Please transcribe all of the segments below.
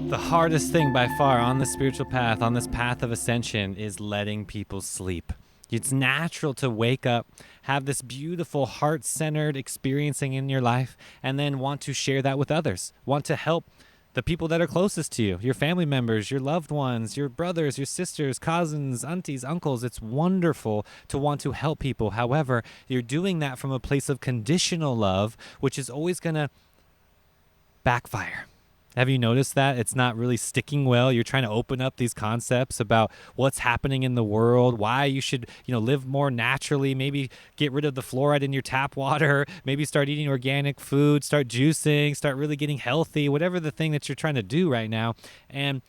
The hardest thing by far on the spiritual path, on this path of ascension, is letting people sleep. It's natural to wake up, have this beautiful heart-centered experiencing in your life, and then want to share that with others, want to help the people that are closest to you, your family members, your loved ones, your brothers, your sisters, cousins, aunties, uncles. It's wonderful to want to help people. However, you're doing that from a place of conditional love, which is always going to backfire. Have you noticed that? It's not really sticking well. You're trying to open up these concepts about what's happening in the world, why you should, live more naturally, maybe get rid of the fluoride in your tap water, maybe start eating organic food, start juicing, start really getting healthy, whatever the thing that you're trying to do right now. And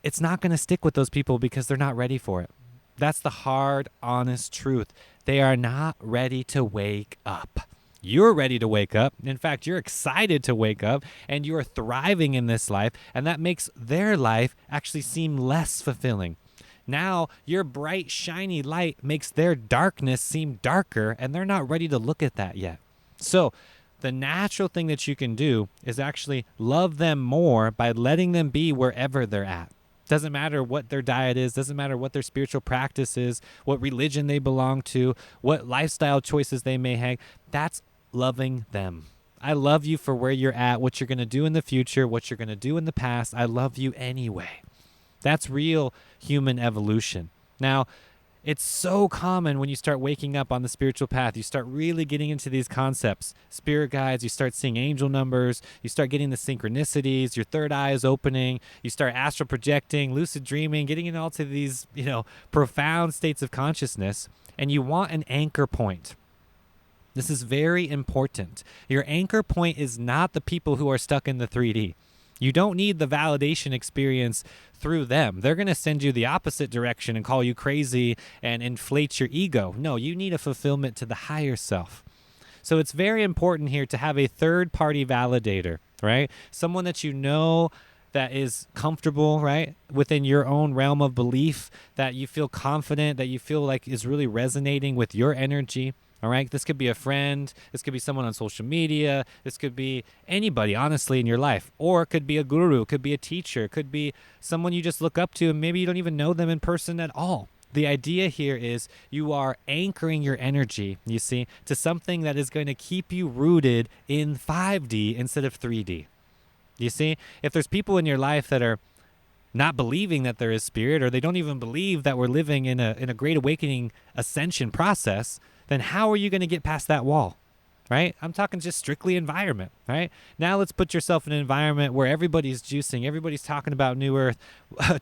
it's not going to stick with those people because they're not ready for it. That's the hard, honest truth. They are not ready to wake up. You're ready to wake up. In fact, you're excited to wake up and you're thriving in this life, and that makes their life actually seem less fulfilling. Now, your bright, shiny light makes their darkness seem darker, and they're not ready to look at that yet. So, the natural thing that you can do is actually love them more by letting them be wherever they're at. Doesn't matter what their diet is, doesn't matter what their spiritual practice is, what religion they belong to, what lifestyle choices they may have. That's loving them. I love you for where you're at, what you're going to do in the future, what you're going to do in the past. I love you anyway. That's real human evolution. Now, it's so common when you start waking up on the spiritual path. You start really getting into these concepts, spirit guides, you start seeing angel numbers, you start getting the synchronicities, your third eye is opening, you start astral projecting, lucid dreaming, getting into all to these, profound states of consciousness, and you want an anchor point. This is very important. Your anchor point is not the people who are stuck in the 3D. You don't need the validation experience through them. They're going to send you the opposite direction and call you crazy and inflate your ego. No, you need a fulfillment to the higher self. So it's very important here to have a third-party validator, right? Someone that you know that is comfortable, right, within your own realm of belief, that you feel confident, that you feel like is really resonating with your energy. All right, this could be a friend, this could be someone on social media, this could be anybody, honestly, in your life. Or it could be a guru, it could be a teacher, it could be someone you just look up to and maybe you don't even know them in person at all. The idea here is you are anchoring your energy, you see, to something that is going to keep you rooted in 5D instead of 3D. You see, if there's people in your life that are not believing that there is spirit, or they don't even believe that we're living in a great awakening ascension process, then how are you going to get past that wall, right? I'm talking just strictly environment, right? Now let's put yourself in an environment where everybody's juicing, everybody's talking about New Earth,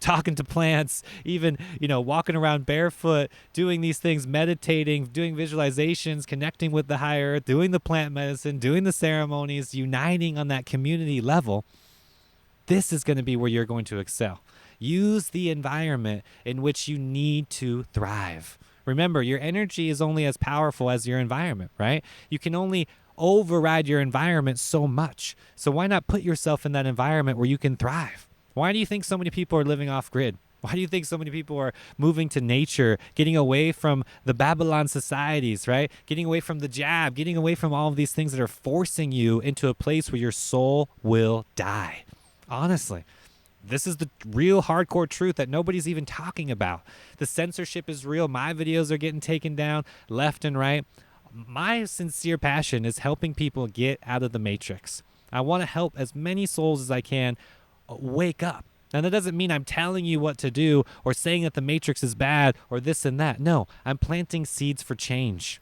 talking to plants, even, walking around barefoot, doing these things, meditating, doing visualizations, connecting with the higher earth, doing the plant medicine, doing the ceremonies, uniting on that community level. This is going to be where you're going to excel. Use the environment in which you need to thrive. Remember, your energy is only as powerful as your environment, right? You can only override your environment so much. So why not put yourself in that environment where you can thrive? Why do you think so many people are living off grid? Why do you think so many people are moving to nature, getting away from the Babylon societies, right? Getting away from the jab, getting away from all of these things that are forcing you into a place where your soul will die. Honestly. This is the real hardcore truth that nobody's even talking about. The censorship is real. My videos are getting taken down left and right. My sincere passion is helping people get out of the matrix. I want to help as many souls as I can wake up. Now, that doesn't mean I'm telling you what to do or saying that the matrix is bad or this and that. No, I'm planting seeds for change.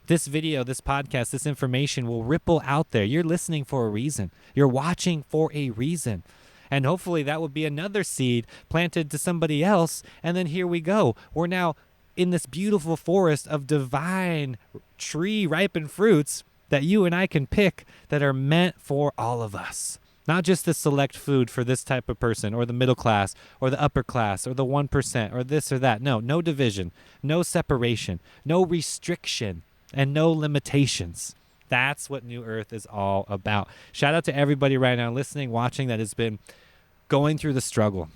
This video, this podcast, this information will ripple out there. You're listening for a reason. You're watching for a reason. And hopefully that will be another seed planted to somebody else. And then here we go. We're now in this beautiful forest of divine tree ripened fruits that you and I can pick that are meant for all of us. Not just the select food for this type of person or the middle class or the upper class or the 1% or this or that. No division, no separation, no restriction, and no limitations. That's what New Earth is all about. Shout out to everybody right now listening, watching, that has been going through the struggle.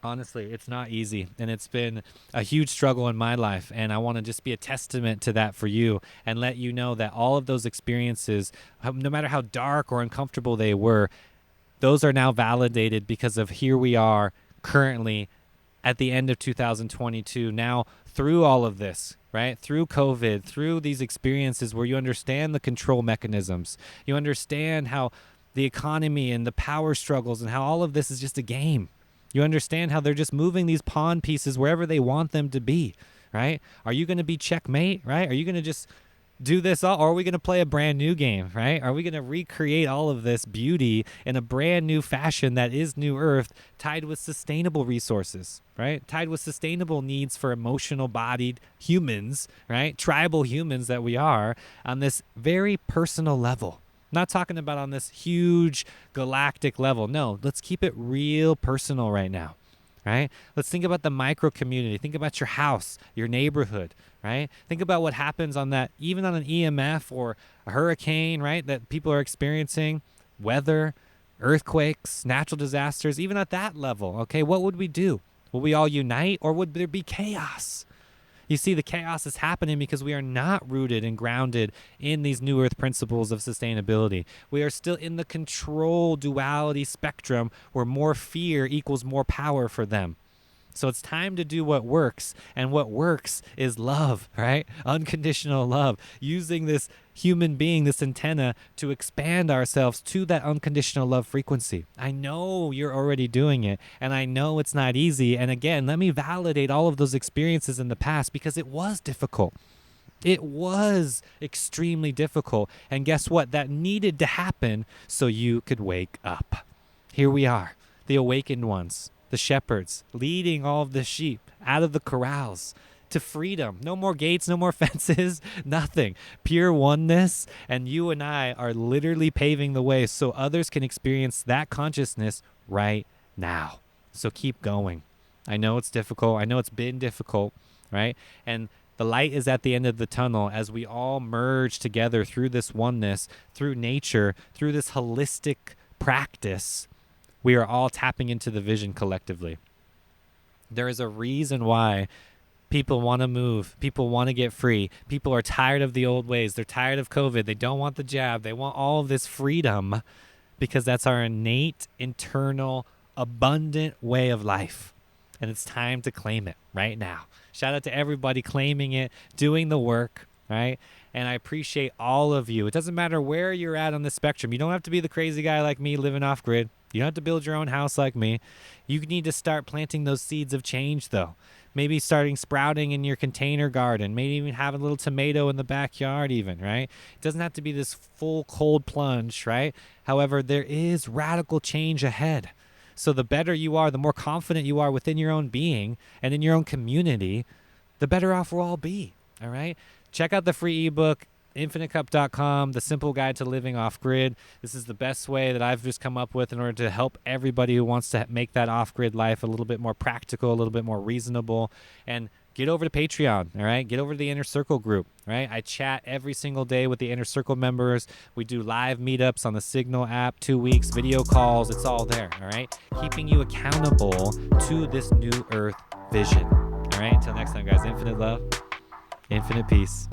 Honestly, it's not easy, and it's been a huge struggle in my life, and I want to just be a testament to that for you and let you know that all of those experiences, no matter how dark or uncomfortable they were, those are now validated because of here we are currently at the end of 2022, now through all of this, right? Through COVID, through these experiences where you understand the control mechanisms, you understand how the economy and the power struggles and how all of this is just a game. You understand how they're just moving these pawn pieces wherever they want them to be, right? Are you going to be checkmate, right? Are you going to just do this all, or are we going to play a brand new game, right? Are we going to recreate all of this beauty in a brand new fashion that is New Earth, tied with sustainable resources, right? Tied with sustainable needs for emotional bodied humans, right? Tribal humans that we are, on this very personal level. I'm not talking about on this huge galactic level. No, let's keep it real personal right now. Right? Let's think about the micro community. Think about your house, your neighborhood, right? Think about what happens on that, even on an EMF or a hurricane, right? That people are experiencing, weather, earthquakes, natural disasters, even at that level. Okay, what would we do? Will we all unite, or would there be chaos? You see, the chaos is happening because we are not rooted and grounded in these New Earth principles of sustainability. We are still in the control duality spectrum where more fear equals more power for them. So it's time to do what works, and what works is love, right? Unconditional love, using this human being, this antenna, to expand ourselves to that unconditional love frequency. I know you're already doing it, and I know it's not easy. And again, let me validate all of those experiences in the past, because it was difficult. It was extremely difficult. And guess what? That needed to happen so you could wake up. Here we are, the awakened ones, the shepherds, leading all of the sheep out of the corrals to freedom. No more gates, no more fences, nothing. Pure oneness. And you and I are literally paving the way so others can experience that consciousness right now. So keep going. I know it's difficult. I know it's been difficult, right? And the light is at the end of the tunnel as we all merge together through this oneness, through nature, through this holistic practice. We are all tapping into the vision collectively. There is a reason why people want to move. People want to get free. People are tired of the old ways. They're tired of COVID. They don't want the jab. They want all of this freedom, because that's our innate, internal, abundant way of life. And it's time to claim it right now. Shout out to everybody claiming it, doing the work, right? And I appreciate all of you. It doesn't matter where you're at on the spectrum. You don't have to be the crazy guy like me living off grid. You don't have to build your own house like me. You need to start planting those seeds of change, though. Maybe starting sprouting in your container garden. Maybe even having a little tomato in the backyard even, right? It doesn't have to be this full cold plunge, right? However, there is radical change ahead. So the better you are, the more confident you are within your own being and in your own community, the better off we'll all be, all right? Check out the free ebook, Theinfinitecup.com, The Simple Guide to Living Off-Grid. This is the best way that I've just come up with in order to help everybody who wants to make that off-grid life a little bit more practical, a little bit more reasonable. And get over to Patreon, all right? Get over to the Inner Circle group, right? I chat every single day with the Inner Circle members. We do live meetups on the Signal app, 2 weeks, video calls. It's all there, all right? Keeping you accountable to this New Earth vision, all right? Until next time, guys, infinite love, infinite peace.